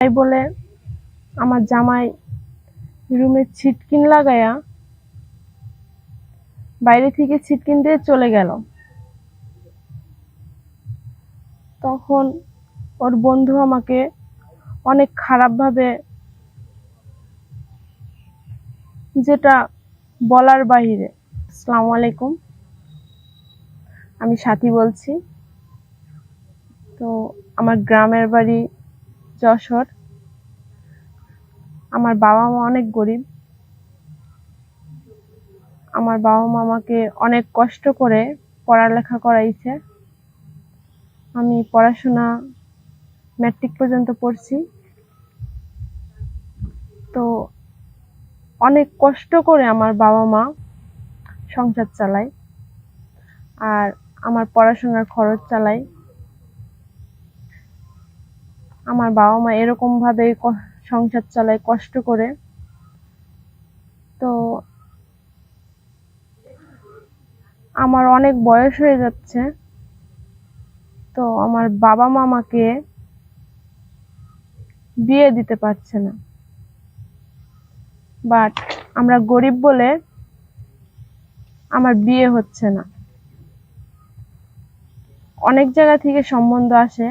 তাই বলে আমার জামাই রুমে ছিটকিন লাগায়া বাইরে থেকে ছিটকিন দিয়ে চলে গেল। তখন ওর বন্ধু আমাকে অনেক খারাপভাবে, যেটা বলার বাহিরে। আসসালামু আলাইকুম, আমি সাথী বলছি। তো আমার গ্রামের বাড়ি যশোর। আমার বাবা মা অনেক গরিব। আমার বাবা মা আমাকে অনেক কষ্ট করে পড়ালেখা করাইছে। আমি পড়াশোনা ম্যাট্রিক পর্যন্ত পড়ছি। তো অনেক কষ্ট করে আমার বাবা মা সংসার চালায়, আর আমার পড়াশোনার খরচ চালায়। আমার বাবা মা এরকম ভাবে সংসার চালায় কষ্ট করে। তো আমার অনেক বয়স হয়ে যাচ্ছে। তো আমার বাবা মা আমাকে বিয়ে দিতে পারছে না, বাট আমরা গরিব বলে আমার বিয়ে হচ্ছে না। অনেক জায়গা থেকে সম্বন্ধ আসে,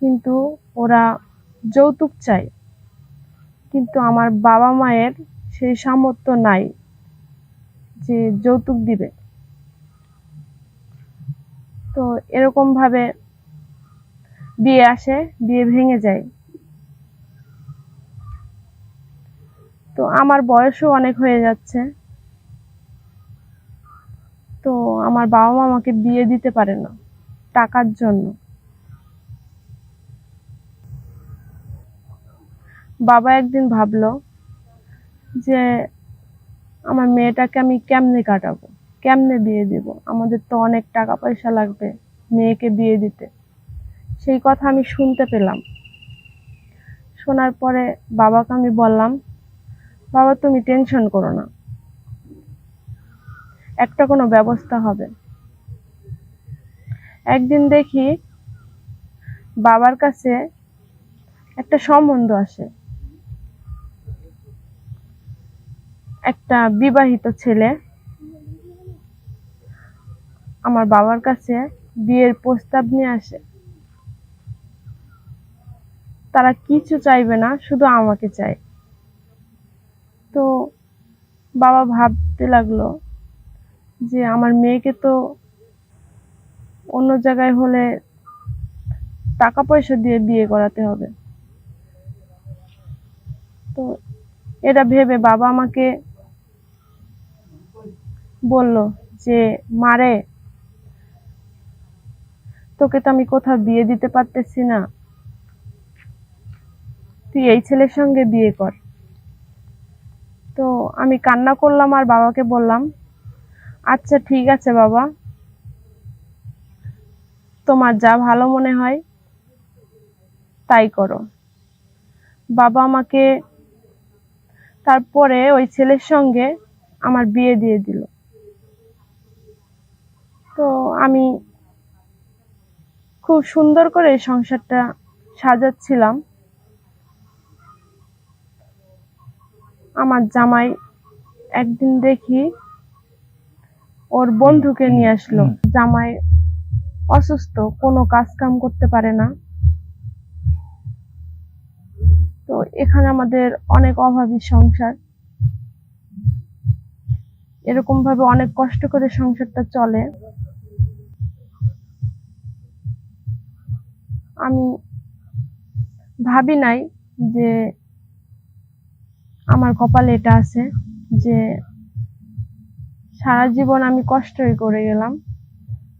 কিন্তু ওরা যৌতুক চায়, কিন্তু আমার বাবা মায়ের সেই সামর্থ্য নাই যে যৌতুক দিবে। তো এরকম ভাবে বিয়ে আসে, বিয়ে ভেঙে যায়। তো আমার বয়সও অনেক হয়ে যাচ্ছে। তো আমার বাবা মা আমাকে বিয়ে দিতে পারে না টাকার জন্য। বাবা একদিন ভাবলো যে আমার মেয়েটাকে আমি কেমনে কাটাবো, কেমনে বিয়ে দিব, আমাদের তো অনেক টাকা পয়সা লাগবে মেয়েকে বিয়ে দিতে। সেই কথা আমি শুনতে পেলাম। শোনার পরে বাবাকে আমি বললাম, বাবা তুমি টেনশন করো না, একটা কোনো ব্যবস্থা হবে। একদিন দেখি বাবার কাছে একটা সম্বন্ধ আসে। একটা বিবাহিত ছেলে আমার বাবার কাছে বিয়ের প্রস্তাব নিয়ে আসে। তারা কিছু চাইবে না, শুধু আমাকে চায়। তো বাবা ভাবতে লাগলো যে আমার মেয়েকে তো অন্য জায়গায় হলে টাকা পয়সা দিয়ে বিয়ে করাতে হবে। তো এটা ভেবে বাবা আমাকে বলল যে মারে, তোকে তো আমি কোথাও বিয়ে দিতে পারতেছি না, তুই এই ছেলের সঙ্গে বিয়ে কর। তো আমি কান্না করলাম আর বাবাকে বললাম, আচ্ছা ঠিক আছে বাবা, তোমার যা ভালো মনে হয় তাই করো। বাবা আমাকে তারপরে ওই ছেলের সঙ্গে আমার বিয়ে দিয়ে দিল। তো আমি খুব সুন্দর করে সংসারটা সাজাচ্ছিলাম। আমার জামাই একদিন দেখি ওর বন্ধুকে নিয়ে আসলো। জামাই অসুস্থ, কোনো কাজ কাম করতে পারে না। তো এখানে আমাদের অনেক অভাবী সংসার, এরকম ভাবে অনেক কষ্ট করে সংসারটা চলে। আমি ভাবি নাই যে আমার কপালে এটা আছে, যে সারা জীবন আমি কষ্টই করে গেলাম।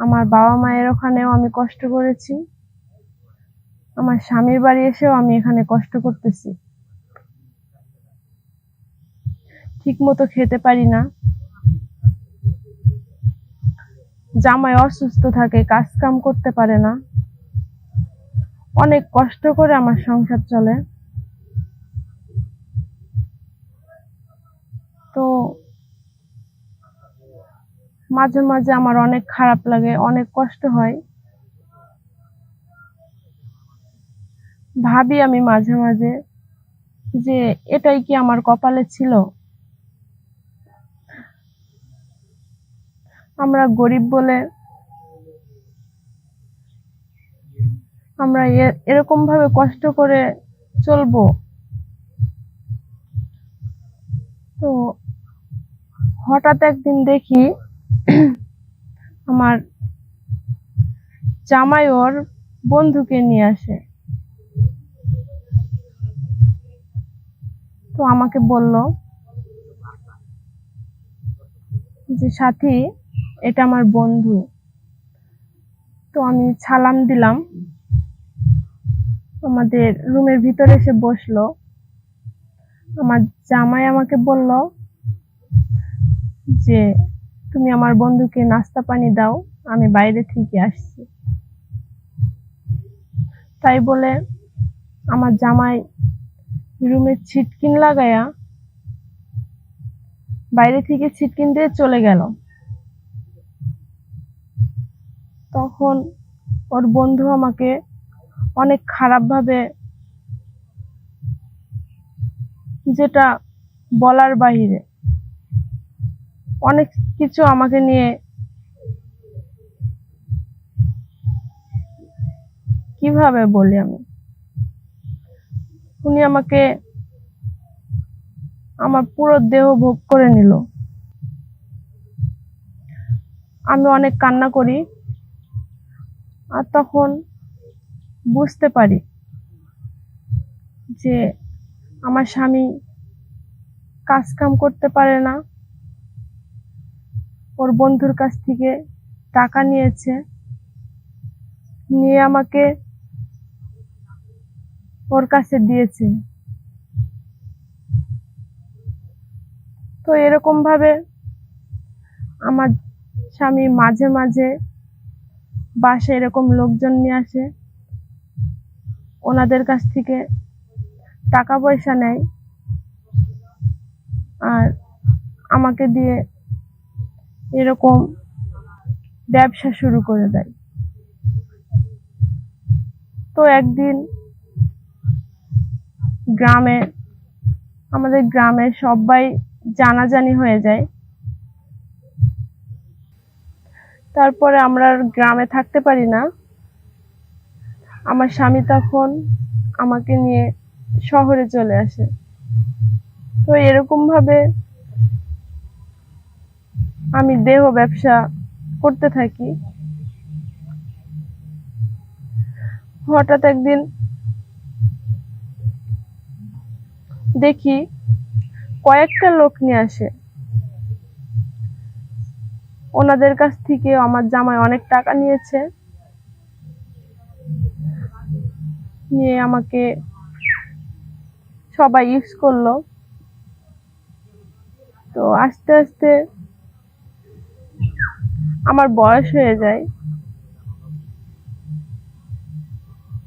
আমার বাবা মায়ের ওখানেও আমি কষ্ট করেছি, আমার স্বামীর বাড়ি এসেও আমি এখানে কষ্ট করতেছি। ঠিক মতো খেতে পারি না, জামাই অসুস্থ থাকে, কাজ কাম করতে পারে না। অনেক কষ্ট করে আমার সংসার চলে। তো মাঝে মাঝে আমার অনেক খারাপ লাগে, অনেক কষ্ট হয়। ভাবি আমি মাঝে মাঝে যে এটাই কি আমার কপালে ছিল। আমরা গরিব বলে আমরা এরকম ভাবে কষ্ট করে চলবো। তো হঠাৎ একদিন দেখি আমার জামাই ওর বন্ধুকে নিয়ে আসে। তো আমাকে বলল যে সাথী, এটা আমার বন্ধু। তো আমি সালাম দিলাম, আমাদের রুমের ভিতরে এসে বসলো। আমার জামাই আমাকে বলল যে তুমি আমার বন্ধুকে নাস্তা পানি দাও, আমি বাইরে থেকে আসছি। তাই বলে আমার জামাই রুমে ছিটকিন লাগায়া বাইরে থেকে ছিটকিন দিয়ে চলে গেল। তখন ওর বন্ধু আমাকে অনেক খারাপ ভাবে, যেটা বলার বাহিরে, অনেক কিছু আমাকে নিয়ে, কিভাবে বলি আমি, উনি আমাকে আমার পুরো দেহ ভোগ করে নিল। আমি অনেক কান্না করি, আর তখন বুঝতে পারি যে আমার স্বামী কাজ কাম করতে পারে না, ওর বন্ধুর কাছ থেকে টাকা নিয়েছে, নিয়ে আমাকে ওর কাছে দিয়েছে। তো এরকম ভাবে আমার স্বামী মাঝে মাঝে বাসায় এরকম লোকজন নিয়ে আসে, ওনাদের কাছ থেকে টাকা পয়সা নেয়, আর আমাকে দিয়ে এরকম ব্যবসা শুরু করে দেয়। তো একদিন গ্রামে, আমাদের গ্রামে সবাই জানাজানি হয়ে যায়। তারপরে আমরা আর গ্রামে থাকতে পারি না। আমার স্বামী তখন আমাকে নিয়ে শহরে চলে আসে। তো এরকম ভাবে আমি দেহ ব্যবসা করতে থাকি। হঠাৎ একদিন দেখি কয়েকটা লোক নিয়ে আসে, ওনাদের কাছ থেকে আমার জামাই অনেক টাকা নিয়েছে, নিয়ে আমাকে সবাই ইউজ করলো। তো আস্তে আস্তে আমার বয়স হয়ে যায়।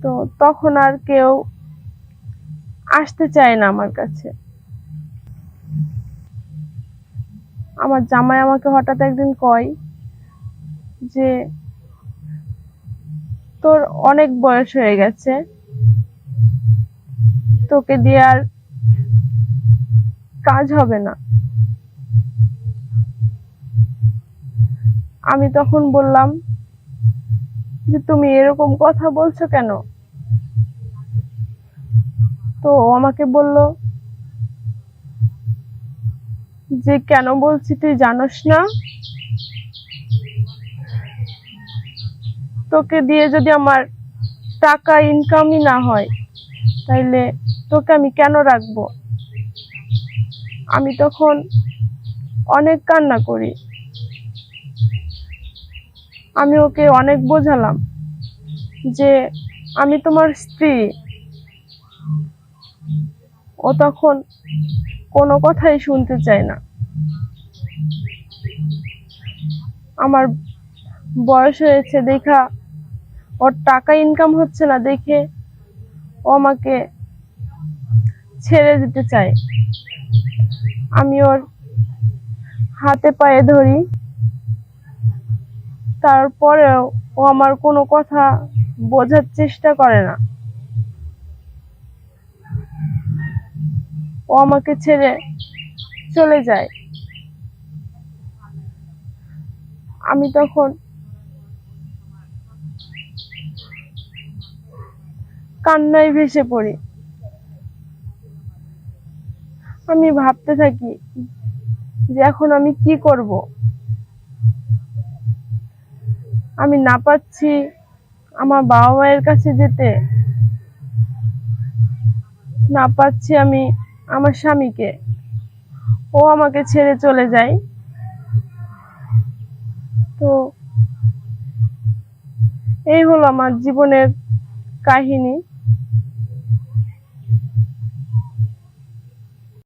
তো তখন আর কেউ আসতে চায় না আমার কাছে। আমার জামাই আমাকে হঠাৎ একদিন কয় যে তোর অনেক বয়স হয়ে গেছে, তোকে দিয়ে আর কাজ হবে না। আমি তখন বললাম যে তুমি এরকম কথা বলছো কেন? তো ও আমাকে বলল যে কেন বলছি তুই জানোস না? তোকে দিয়ে যদি আমার টাকা ইনকামই না হয়, তাইলে তোকে আমি কেন রাখবো? আমি তখন অনেক কান্না করি। আমি ওকে অনেক বোঝালাম যে আমি তোমার স্ত্রী। ও তখন কোনো কথাই শুনতে চায় না। আমার বয়স হয়েছে দেখা, ওর টাকা ইনকাম হচ্ছে না দেখে ও আমাকে ছেড়ে দিতে চায়। আমি ওর হাতে পায়ে ধরি, তারপরেও ও আমার কোনো কথা বোঝার চেষ্টা করে না। ও আমাকে ছেড়ে চলে যায়। আমি তখন কান্নায় ভেসে পড়ি। আমি ভাবতে থাকি যে এখন আমি কি করব। আমি না পাচ্ছি আমার বাবা মায়ের কাছে যেতে, না পাচ্ছি আমি আমার স্বামীকে, ও আমাকে ছেড়ে চলে যায়। তো এই হলো আমার জীবনের কাহিনী।